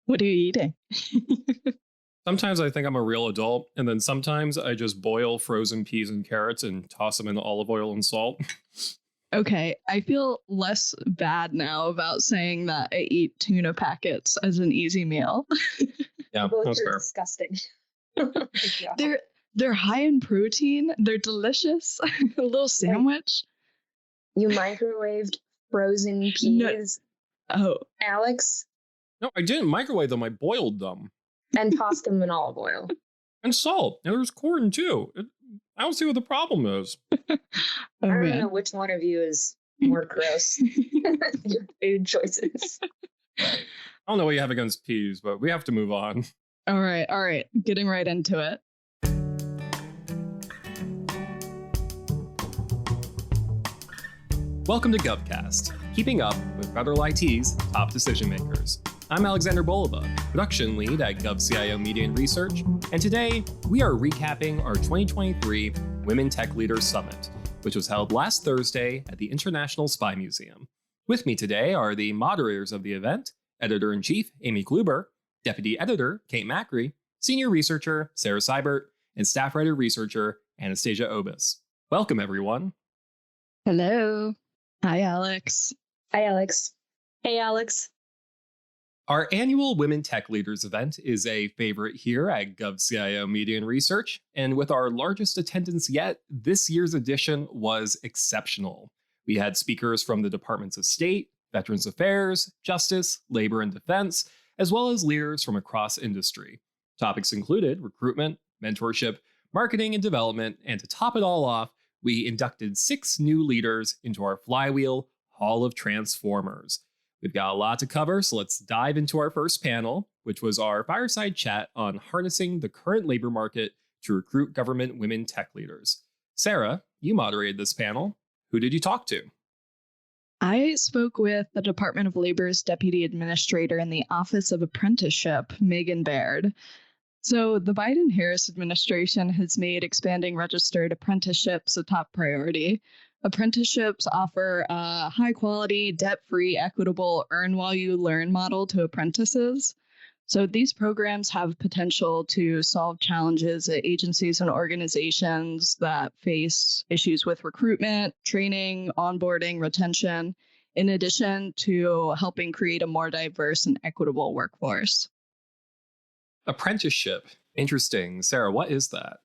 What are you eating? Sometimes I think I'm a real adult, and then sometimes I just boil frozen peas and carrots and toss them in olive oil and salt. Okay, I feel less bad now about saying that I eat tuna packets as an easy meal. Yeah, Both that's are fair. disgusting. Good job. They're high in protein. They're delicious. A little sandwich. You microwaved frozen No. peas, Oh, Alex, No, I didn't microwave them. I boiled them. and tossed them in olive oil. And salt. And there's corn too. I don't see what the problem is. oh I don't man. know which one of you is more gross. Your food choices. I don't know what you have against peas, but we have to move on. All right. Getting right into it. Welcome to GovCast, keeping up with federal IT's top decision makers. I'm Alexander Bolova, production lead at GovCIO Media Research, and today we are recapping our 2023 Women Tech Leaders Summit, which was held last Thursday at the International Spy Museum. With me today are the moderators of the event, Editor-in-Chief Amy Kluber, Deputy Editor Kate Macri, Senior Researcher Sarah Seibert, and Staff Writer Researcher Anastasia Obis. Welcome, everyone. Hello. Hi, Alex. Hi, Alex. Hey, Alex. Our annual Women Tech Leaders event is a favorite here at GovCIO Media Research, and with our largest attendance yet, this year's edition was exceptional. We had speakers from the Departments of State, Veterans Affairs, Justice, Labor and Defense, as well as leaders from across industry. Topics included recruitment, mentorship, marketing and development, and to top it all off, we inducted 6 new leaders into our Flywheel Hall of Transformers. We've got a lot to cover, so let's dive into our first panel, which was our fireside chat on harnessing the current labor market to recruit government women tech leaders. Sarah, you moderated this panel. Who did you talk to? I spoke with the Department of Labor's Deputy Administrator in the Office of Apprenticeship, Megan Baird. So the Biden-Harris administration has made expanding registered apprenticeships a top priority. Apprenticeships offer a high-quality, debt-free, equitable, earn-while-you-learn model to apprentices. So these programs have potential to solve challenges at agencies and organizations that face issues with recruitment, training, onboarding, retention, in addition to helping create a more diverse and equitable workforce. Apprenticeship. Interesting. Sarah, what is that?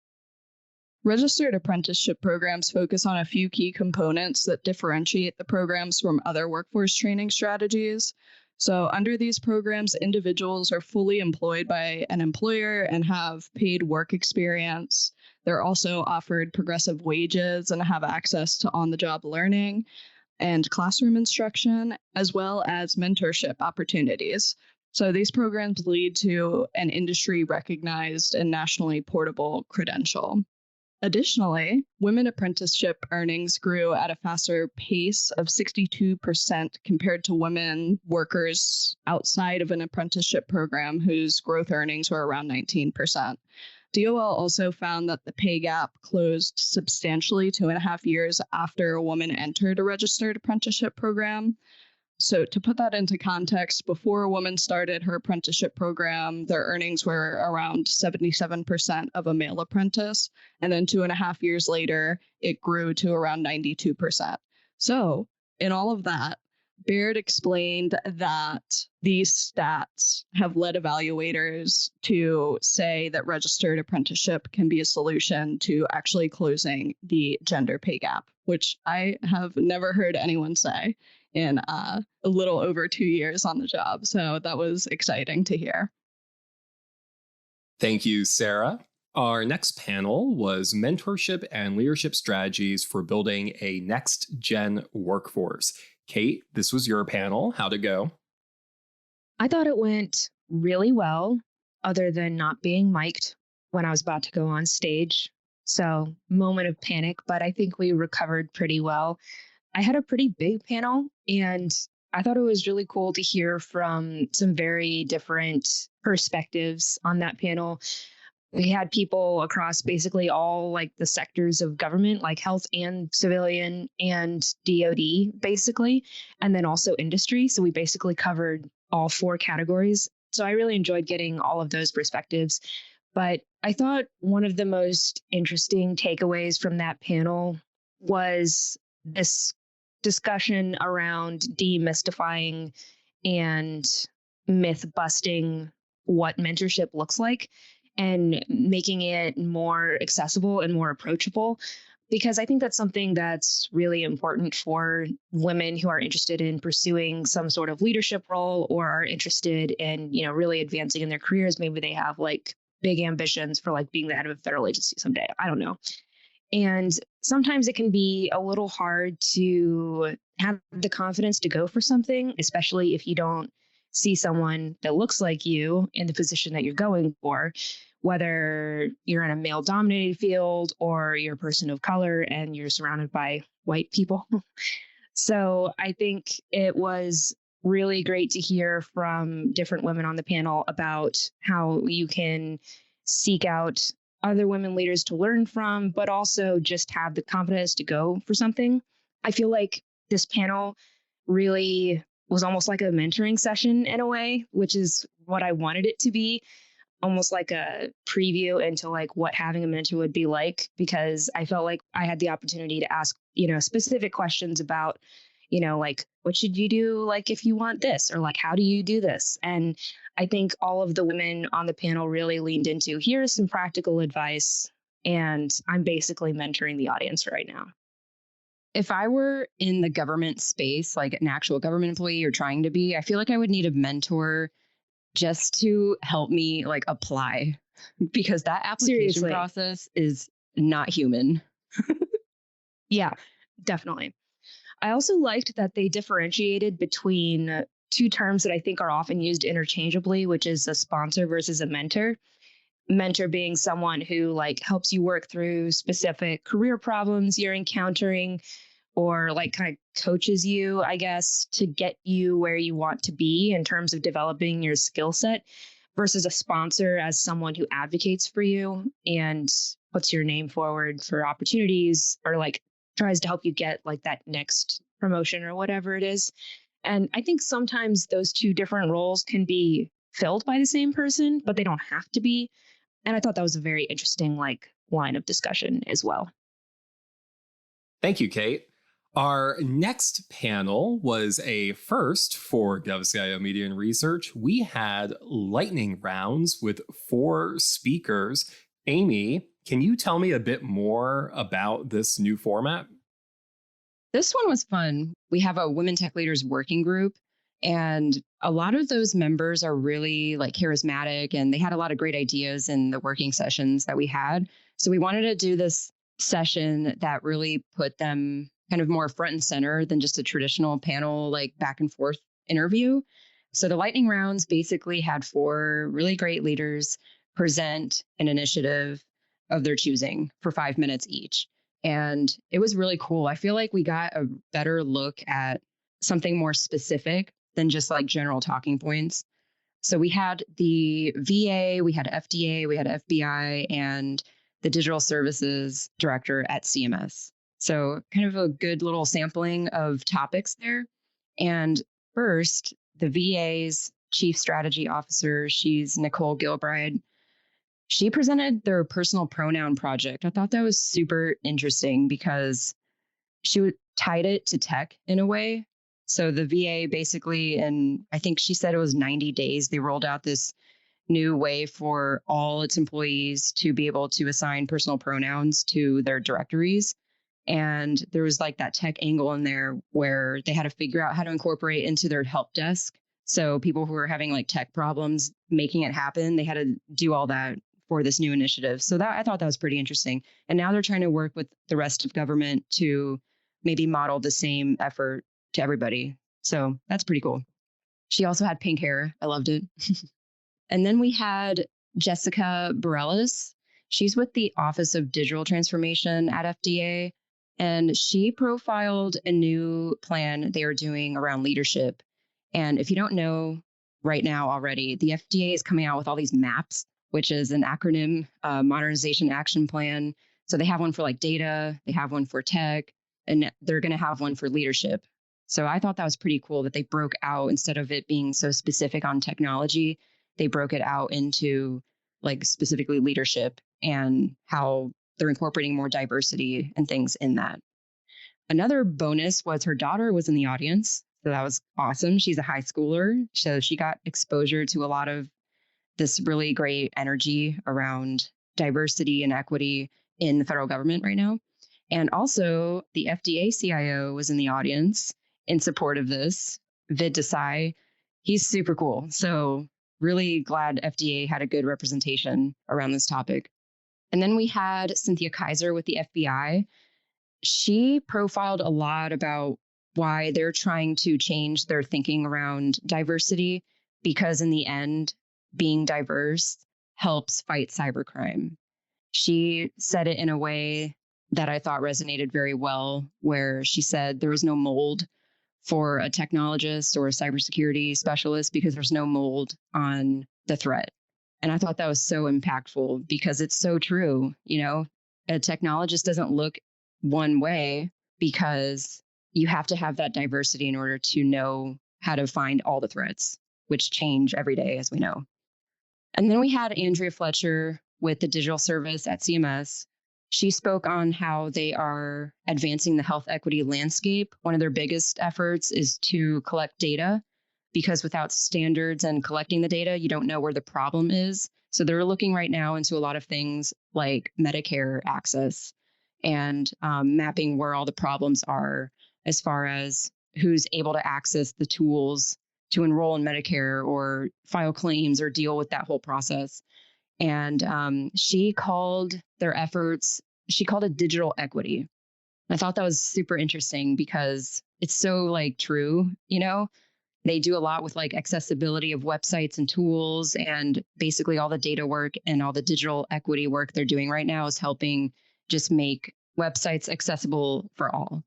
Registered apprenticeship programs focus on a few key components that differentiate the programs from other workforce training strategies. So under these programs, individuals are fully employed by an employer and have paid work experience. They're also offered progressive wages and have access to on-the-job learning and classroom instruction, as well as mentorship opportunities. So these programs lead to an industry-recognized and nationally portable credential. Additionally, women apprenticeship earnings grew at a faster pace of 62% compared to women workers outside of an apprenticeship program whose growth earnings were around 19%. DOL also found that the pay gap closed substantially 2.5 years after a woman entered a registered apprenticeship program. So to put that into context, before a woman started her apprenticeship program, their earnings were around 77% of a male apprentice. And then 2.5 years later, it grew to around 92%. So in all of that, Baird explained that these stats have led evaluators to say that registered apprenticeship can be a solution to actually closing the gender pay gap, which I have never heard anyone say in a little over 2 years on the job. So that was exciting to hear. Thank you, Sarah. Our next panel was mentorship and leadership strategies for building a next-gen workforce. Kate, this was your panel. How'd it go? I thought it went really well, other than not being mic'd when I was about to go on stage. So, moment of panic, but I think we recovered pretty well. I had a pretty big panel, and I thought it was really cool to hear from some very different perspectives on that panel. We had people across basically all like the sectors of government, like health and civilian and DoD, basically, and then also industry. So we basically covered all 4 categories. So I really enjoyed getting all of those perspectives. But I thought one of the most interesting takeaways from that panel was this discussion around demystifying and myth busting what mentorship looks like and making it more accessible and more approachable. Because I think that's something that's really important for women who are interested in pursuing some sort of leadership role or are interested in, really advancing in their careers. Maybe they have like big ambitions for like being the head of a federal agency someday. I don't know. And sometimes it can be a little hard to have the confidence to go for something, especially if you don't see someone that looks like you in the position that you're going for, whether you're in a male dominated field or you're a person of color and you're surrounded by white people. So I think it was really great to hear from different women on the panel about how you can seek out other women leaders to learn from, but also just have the confidence to go for something. I feel like this panel really was almost like a mentoring session in a way, which is what I wanted it to be, almost like a preview into like what having a mentor would be like, because I felt like I had the opportunity to ask, specific questions about, like, what should you do? Like, if you want this, or like, how do you do this? And I think all of the women on the panel really leaned into, here's some practical advice. And I'm basically mentoring the audience right now. If I were in the government space, like an actual government employee or trying to be, I feel like I would need a mentor just to help me like apply, because that application Seriously. process is not human. Yeah, definitely. I also liked that they differentiated between two terms that I think are often used interchangeably, which is a sponsor versus a mentor. Mentor being someone who like helps you work through specific career problems you're encountering, or like kind of coaches you, I guess, to get you where you want to be in terms of developing your skill set, versus a sponsor as someone who advocates for you and puts your name forward for opportunities, or like tries to help you get like that next promotion or whatever it is. And I think sometimes those two different roles can be filled by the same person, but they don't have to be. And I thought that was a very interesting like line of discussion as well. Thank you, Kate. Our next panel was a first for GovCIO Media Research. We had lightning rounds with 4 speakers. Amy, can you tell me a bit more about this new format? This one was fun. We have a Women Tech Leaders working group, and a lot of those members are really like charismatic, and they had a lot of great ideas in the working sessions that we had. So we wanted to do this session that really put them kind of more front and center than just a traditional panel, like back and forth interview. So the lightning rounds basically had 4 really great leaders present an initiative of their choosing for 5 minutes each. And it was really cool. I feel like we got a better look at something more specific than just like general talking points. So we had the VA, we had FDA, we had FBI, and the digital services director at CMS. So kind of a good little sampling of topics there. And first, the VA's chief strategy officer, she's Nicole Gilbride. She presented their personal pronoun project. I thought that was super interesting because she tied it to tech in a way. So the VA basically, and I think she said it was 90 days, they rolled out this new way for all its employees to be able to assign personal pronouns to their directories. And there was like that tech angle in there where they had to figure out how to incorporate into their help desk. So people who were having like tech problems, making it happen, they had to do all that for this new initiative. So that I thought that was pretty interesting. And now they're trying to work with the rest of government to maybe model the same effort to everybody. So that's pretty cool. She also had pink hair. I loved it. And then we had Jessica Bareilles. She's with the Office of Digital Transformation at FDA. And she profiled a new plan they are doing around leadership. And if you don't know right now already, the FDA is coming out with all these MAPs, which is an acronym, Modernization Action Plan. So they have one for like data, they have one for tech, and they're going to have one for leadership. So I thought that was pretty cool that they broke out, instead of it being so specific on technology, they broke it out into like specifically leadership and how they're incorporating more diversity and things in that. Another bonus was her daughter was in the audience. So that was awesome. She's a high schooler. So she got exposure to a lot of this really great energy around diversity and equity in the federal government right now. And also the FDA CIO was in the audience in support of this. Vid Desai, he's super cool. So really glad FDA had a good representation around this topic. And then we had Cynthia Kaiser with the FBI. She profiled a lot about why they're trying to change their thinking around diversity, because in the end, being diverse helps fight cybercrime. She said it in a way that I thought resonated very well, where she said there is no mold for a technologist or a cybersecurity specialist because there's no mold on the threat. And I thought that was so impactful because it's so true. You know, a technologist doesn't look one way because you have to have that diversity in order to know how to find all the threats, which change every day, as we know. And then we had Andrea Fletcher with the digital service at CMS. She spoke on how they are advancing the health equity landscape. One of their biggest efforts is to collect data, because without standards and collecting the data, you don't know where the problem is. So they're looking right now into a lot of things like Medicare access and mapping where all the problems are as far as who's able to access the tools to enroll in Medicare or file claims or deal with that whole process. And she called their efforts, she called it digital equity. I thought that was super interesting because it's so like true, you know? They do a lot with like accessibility of websites and tools, and basically all the data work and all the digital equity work they're doing right now is helping just make websites accessible for all.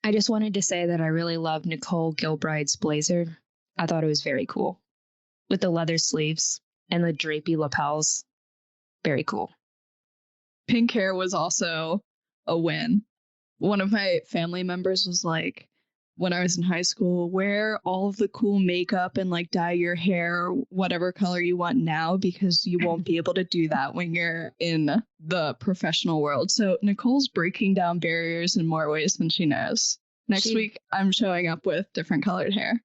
I just wanted to say that I really love Nicole Gilbride's blazer. I thought it was very cool with the leather sleeves and the drapey lapels. Very cool. Pink hair was also a win. One of my family members was like, when I was in high school, wear all of the cool makeup and like dye your hair whatever color you want now, because you won't be able to do that when you're in the professional world. So Nicole's breaking down barriers in more ways than she knows. Next week, I'm showing up with different colored hair.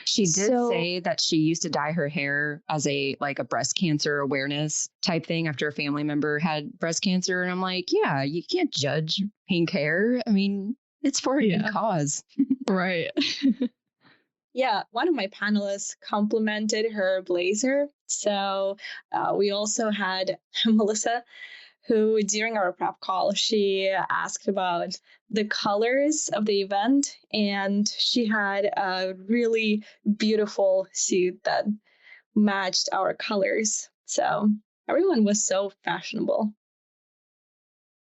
She did say that she used to dye her hair as a breast cancer awareness type thing after a family member had breast cancer. And I'm like, yeah, you can't judge pink hair. I mean, it's for a good cause. Right. Yeah, one of my panelists complimented her blazer. So we also had Melissa, who during our prep call, she asked about the colors of the event, and she had a really beautiful suit that matched our colors. So everyone was so fashionable.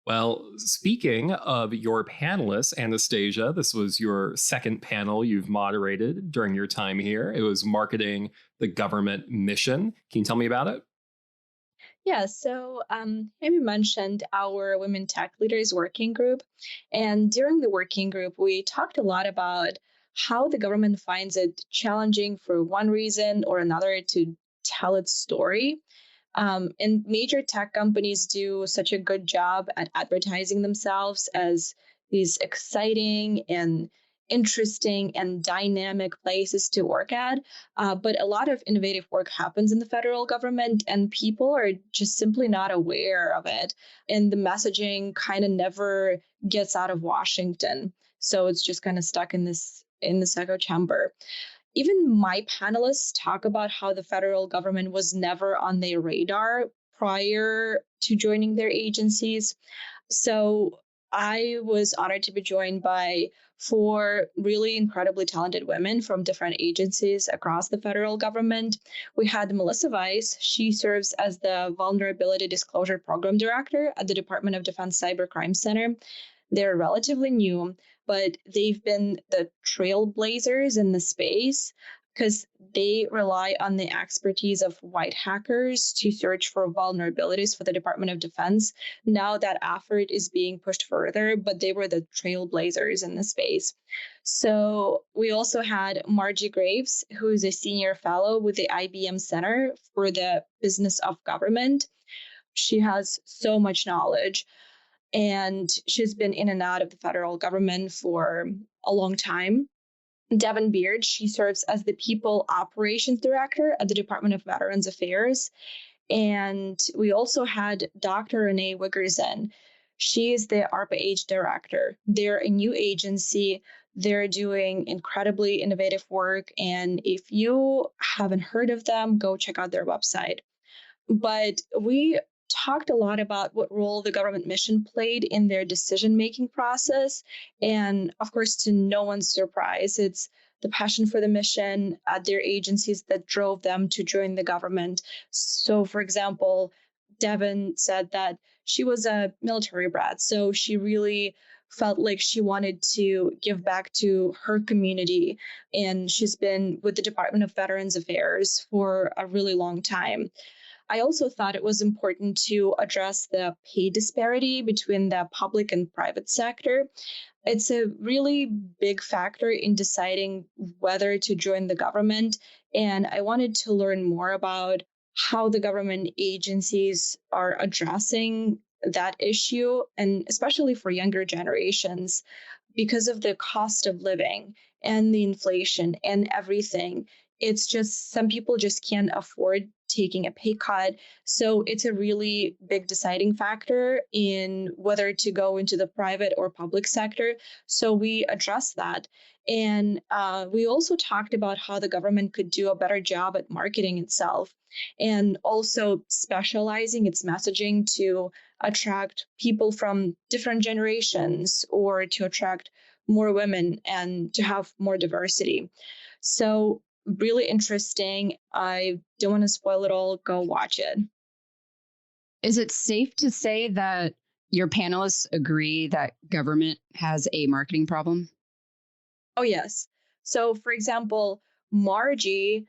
Well, speaking of your panelists, Anastasia, this was your second panel you've moderated during your time here. It was marketing the government mission. Can you tell me about it? Yeah, so Amy mentioned our Women Tech Leaders Working Group. And during the working group, we talked a lot about how the government finds it challenging for one reason or another to tell its story. And major tech companies do such a good job at advertising themselves as these exciting and interesting and dynamic places to work at. But a lot of innovative work happens in the federal government, and people are just simply not aware of it. And the messaging kind of never gets out of Washington. So it's just kind of stuck in this echo chamber. Even my panelists talk about how the federal government was never on their radar prior to joining their agencies. So I was honored to be joined by 4 really incredibly talented women from different agencies across the federal government. We had Melissa Weiss. She serves as the Vulnerability Disclosure Program Director at the Department of Defense Cybercrime Center. They're relatively new, but they've been the trailblazers in the space. because they rely on the expertise of white hackers to search for vulnerabilities for the Department of Defense. Now that effort is being pushed further, but they were the trailblazers in the space. So we also had Margie Graves, who is a senior fellow with the IBM Center for the Business of Government. She has so much knowledge, and she's been in and out of the federal government for a long time. Devin Beard, she serves as the People Operations Director at the Department of Veterans Affairs. And we also had Dr. Renee Wiggerson. She is the ARPA-H Director. They're a new agency. They're doing incredibly innovative work. And if you haven't heard of them, go check out their website. But we talked a lot about what role the government mission played in their decision-making process. And of course, to no one's surprise, it's the passion for the mission at their agencies that drove them to join the government. So, for example, Devin said that she was a military brat, so she really felt like she wanted to give back to her community. And she's been with the Department of Veterans Affairs for a really long time. I also thought it was important to address the pay disparity between the public and private sector. It's a really big factor in deciding whether to join the government. And I wanted to learn more about how the government agencies are addressing that issue, and especially for younger generations, because of the cost of living and the inflation and everything. It's just some people just can't afford taking a pay cut. So it's a really big deciding factor in whether to go into the private or public sector. So we addressed that. And we also talked about how the government could do a better job at marketing itself and also specializing its messaging to attract people from different generations or to attract more women and to have more diversity. So really interesting. I don't want to spoil it all. Go watch it. Is it safe to say that your panelists agree that government has a marketing problem? Oh, yes. So, for example, Margie,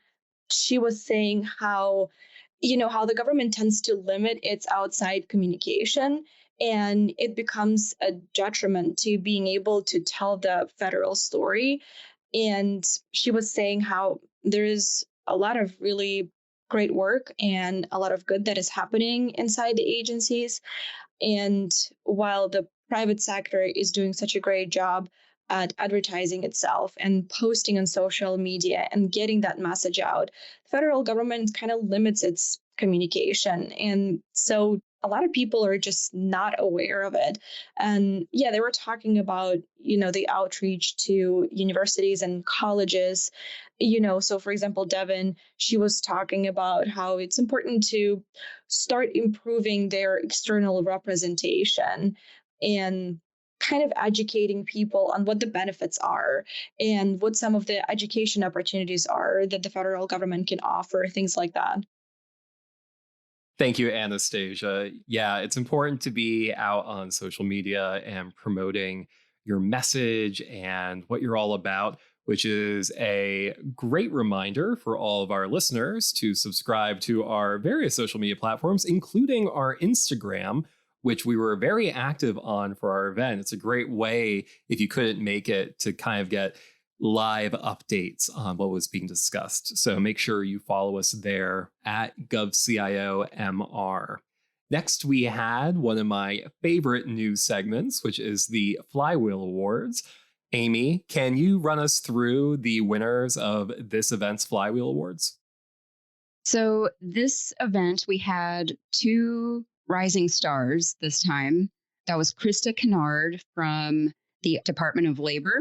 she was saying how the government tends to limit its outside communication, and it becomes a detriment to being able to tell the federal story. And she was saying how there is a lot of really great work and a lot of good that is happening inside the agencies. And while the private sector is doing such a great job at advertising itself and posting on social media and getting that message out, the federal government kind of limits its communication. And so a lot of people are just not aware of it. And yeah, they were talking about, the outreach to universities and colleges. So for example, Devin, she was talking about how it's important to start improving their external representation and kind of educating people on what the benefits are and what some of the education opportunities are that the federal government can offer, things like that. Thank you, Anastasia. Yeah, it's important to be out on social media and promoting your message and what you're all about, which is a great reminder for all of our listeners to subscribe to our various social media platforms, including our Instagram, which we were very active on for our event. It's a great way, if you couldn't make it, to kind of get live updates on what was being discussed. So make sure you follow us there at GovCIO MR. Next, we had one of my favorite news segments, which is the Flywheel Awards. Amy, can you run us through the winners of this event's Flywheel Awards? So this event, we had two rising stars this time. That was Krista Kennard from the Department of Labor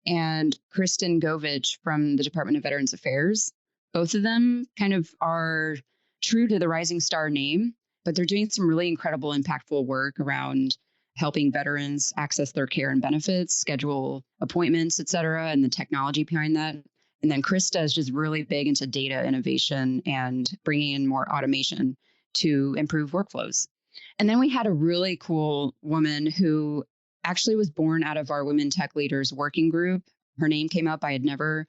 and Kristen Govich from the Department of Veterans Affairs. Both of them kind of are true to the rising star name, but they're doing some really incredible, impactful work around helping veterans access their care and benefits, schedule appointments, et cetera, and the technology behind that. And then Krista is just really big into data innovation and bringing in more automation to improve workflows. And then we had a really cool woman who actually was born out of our Women Tech Leaders working group. Her name came up. I had never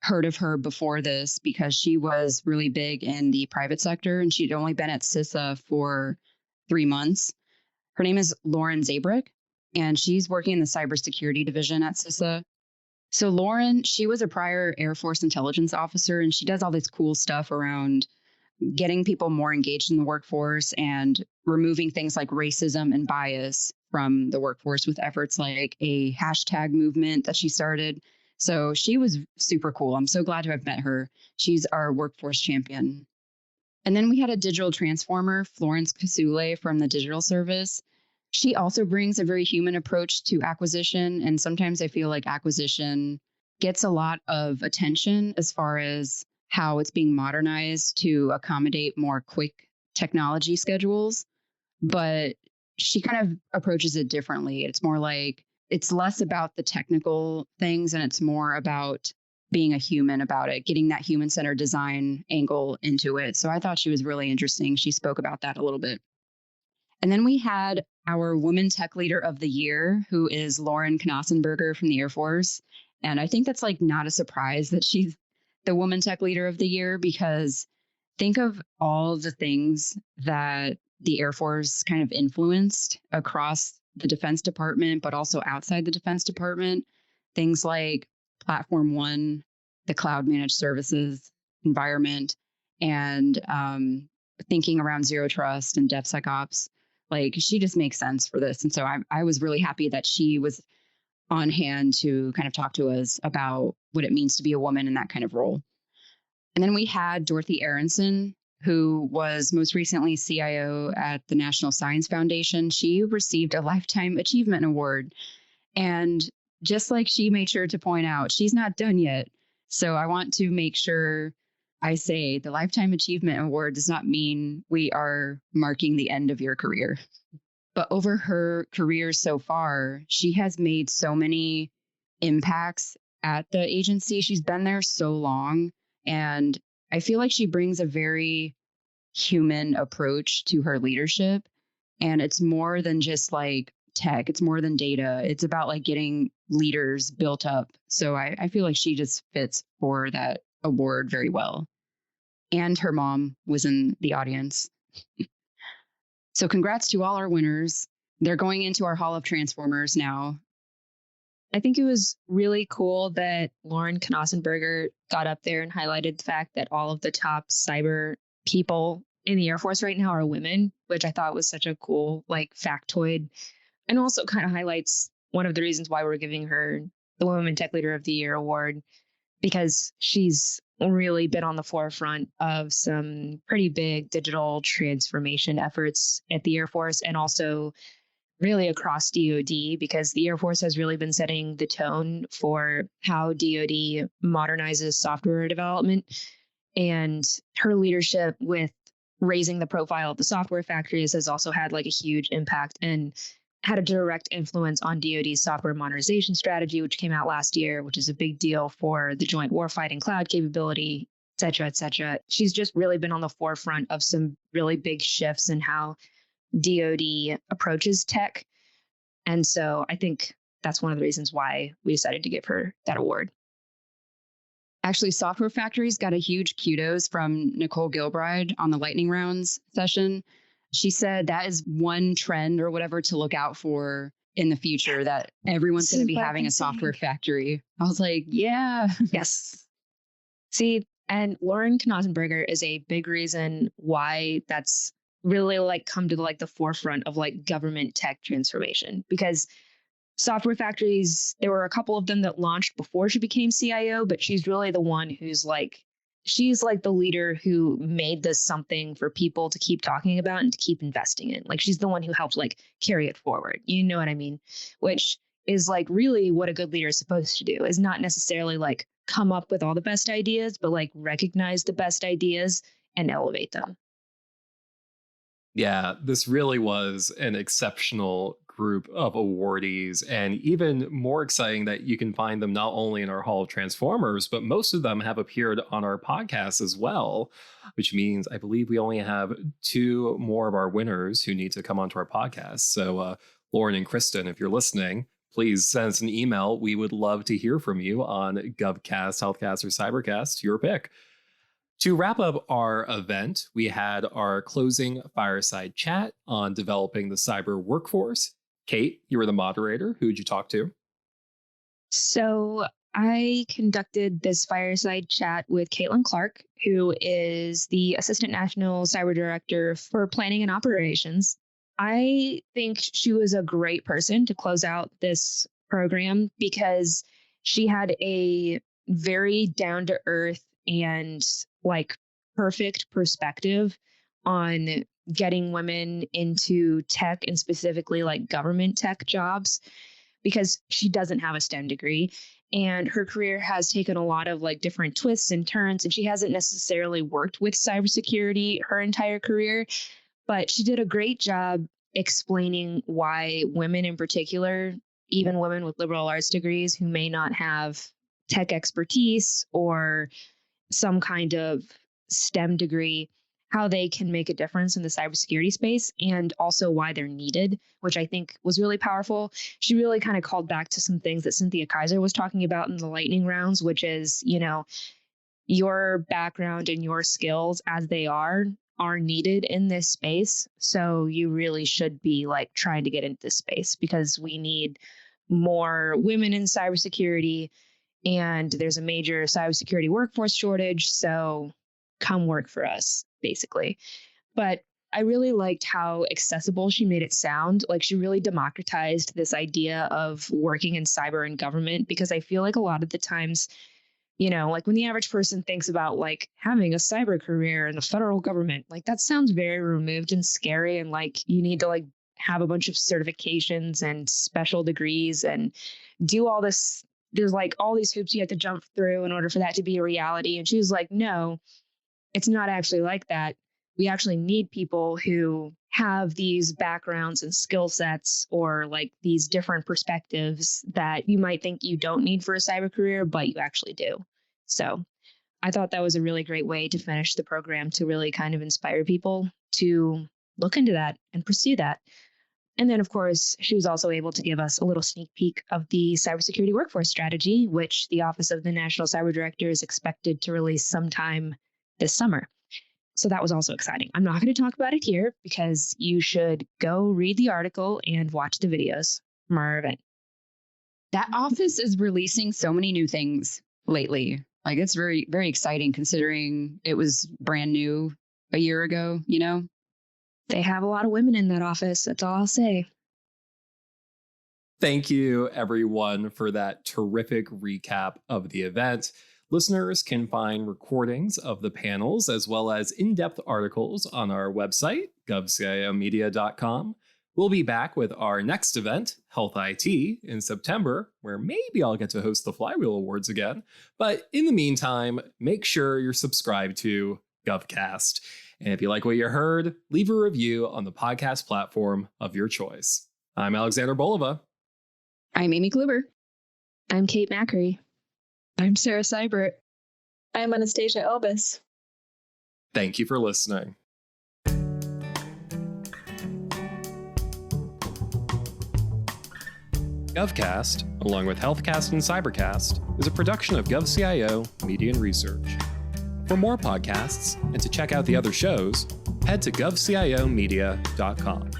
heard of her before this because she was really big in the private sector and she'd only been at CISA for 3 months. Her name is Lauren Zabrick, and she's working in the cybersecurity division at CISA. So Lauren, she was a prior Air Force intelligence officer, and she does all this cool stuff around getting people more engaged in the workforce and removing things like racism and bias from the workforce with efforts like a hashtag movement that she started. So she was super cool. I'm so glad to have met her. She's our workforce champion. And then we had a digital transformer, Florence Kasule from the digital service. She also brings a very human approach to acquisition. And sometimes I feel like acquisition gets a lot of attention as far as how it's being modernized to accommodate more quick technology schedules. But she kind of approaches it differently. It's more like it's less about the technical things and it's more about being a human about it, getting that human-centered design angle into it. So I thought she was really interesting. She spoke about that a little bit. And then we had our Woman Tech Leader of the Year, who is Lauren Knausenberger from the Air Force. And I think that's like not a surprise that she's the Woman Tech Leader of the Year, because think of all the things that the Air Force kind of influenced across the Defense Department, but also outside the Defense Department. Things like Platform One, the cloud managed services environment, and thinking around zero trust and DevSecOps. Like, she just makes sense for this. And so I was really happy that she was on hand to kind of talk to us about what it means to be a woman in that kind of role. And then we had Dorothy Aronson, who was most recently CIO at the National Science Foundation. She received a Lifetime Achievement Award. And just like she made sure to point out, she's not done yet. So I want to make sure I say the Lifetime Achievement Award does not mean we are marking the end of your career. But over her career so far, she has made so many impacts at the agency. She's been there so long. And I feel like she brings a very human approach to her leadership. And it's more than just like tech. It's more than data. It's about like getting leaders built up. So I feel like she just fits for that award very well. And her mom was in the audience. So congrats to all our winners. They're going into our Hall of Transformers now. I think it was really cool that Lauren Knausenberger got up there and highlighted the fact that all of the top cyber people in the Air Force right now are women, which I thought was such a cool like factoid, and also kind of highlights one of the reasons why we're giving her the Women Tech Leader of the Year award, because she's really been on the forefront of some pretty big digital transformation efforts at the Air Force and also really across DoD, because the Air Force has really been setting the tone for how DoD modernizes software development. And her leadership with raising the profile of the software factories has also had like a huge impact and had a direct influence on DoD's software modernization strategy, which came out last year, which is a big deal for the joint warfighting cloud capability, et cetera, et cetera. She's just really been on the forefront of some really big shifts in how DoD approaches tech. And so I think that's one of the reasons why we decided to give her that award. Actually, Software Factories got a huge kudos from Nicole Gilbride on the Lightning Rounds session. She said that is one trend or whatever to look out for in the future, that everyone's going to be having a software factory. I was like, yeah. Yes. See, and Lauren Knausenberger is a big reason why that's really like come to like the forefront of like government tech transformation, because software factories, there were a couple of them that launched before she became CIO, but she's really the one who's like, she's like the leader who made this something for people to keep talking about and to keep investing in. Like, she's the one who helped like carry it forward. You know what I mean? Which is like really what a good leader is supposed to do, is not necessarily like come up with all the best ideas, but like recognize the best ideas and elevate them. Yeah, this really was an exceptional group of awardees, and even more exciting that you can find them not only in our Hall of Transformers, but most of them have appeared on our podcast as well, which means I believe we only have 2 more of our winners who need to come onto our podcast. So Lauren and Kristen, if you're listening, please send us an email. We would love to hear from you on GovCast, HealthCast, or CyberCast, your pick. To wrap up our event, we had our closing fireside chat on developing the cyber workforce. Kate, you were the moderator. Who'd you talk to? So I conducted this fireside chat with Caitlin Clark, who is the Assistant National Cyber Director for Planning and Operations. I think she was a great person to close out this program because she had a very down-to-earth and perfect perspective on getting women into tech and specifically government tech jobs, because she doesn't have a STEM degree and her career has taken a lot of different twists and turns, and she hasn't necessarily worked with cybersecurity her entire career, but she did a great job explaining why women in particular, even women with liberal arts degrees who may not have tech expertise or some kind of STEM degree, how they can make a difference in the cybersecurity space, and also why they're needed, which I think was really powerful. She really kind of called back to some things that Cynthia Kaiser was talking about in the lightning rounds, which is, your background and your skills as they are needed in this space. So you really should be trying to get into this space because we need more women in cybersecurity, and there's a major cybersecurity workforce shortage. So come work for us, basically. But I really liked how accessible she made it sound. She really democratized this idea of working in cyber and government, because I feel a lot of the times, when the average person thinks about having a cyber career in the federal government, that sounds very removed and scary. And you need to have a bunch of certifications and special degrees and do all this. There's all these hoops you have to jump through in order for that to be a reality. And she was like, no, it's not actually like that. We actually need people who have these backgrounds and skill sets or these different perspectives that you might think you don't need for a cyber career, but you actually do. So I thought that was a really great way to finish the program, to really kind of inspire people to look into that and pursue that. And then, of course, she was also able to give us a little sneak peek of the cybersecurity workforce strategy, which the Office of the National Cyber Director is expected to release sometime this summer. So that was also exciting. I'm not going to talk about it here because you should go read the article and watch the videos from our event. That office is releasing so many new things lately. It's very, very exciting considering it was brand new a year ago, They have a lot of women in that office. That's all I'll say. Thank you, everyone, for that terrific recap of the event. Listeners can find recordings of the panels as well as in-depth articles on our website, govciomedia.com. We'll be back with our next event, Health IT, in September, where maybe I'll get to host the Flywheel Awards again. But in the meantime, make sure you're subscribed to GovCast. And if you like what you heard, leave a review on the podcast platform of your choice. I'm Alexander Bolova. I'm Amy Kluber. I'm Kate Macri. I'm Sarah Seibert. I'm Anastasia Elbis. Thank you for listening. GovCast, along with HealthCast and CyberCast, is a production of GovCIO Media Research. For more podcasts and to check out the other shows, head to govciomedia.com.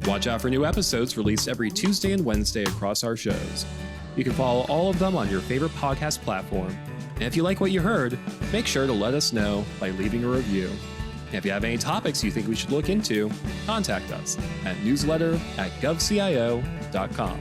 Watch out for new episodes released every Tuesday and Wednesday across our shows. You can follow all of them on your favorite podcast platform. And if you like what you heard, make sure to let us know by leaving a review. And if you have any topics you think we should look into, contact us at newsletter@govcio.com.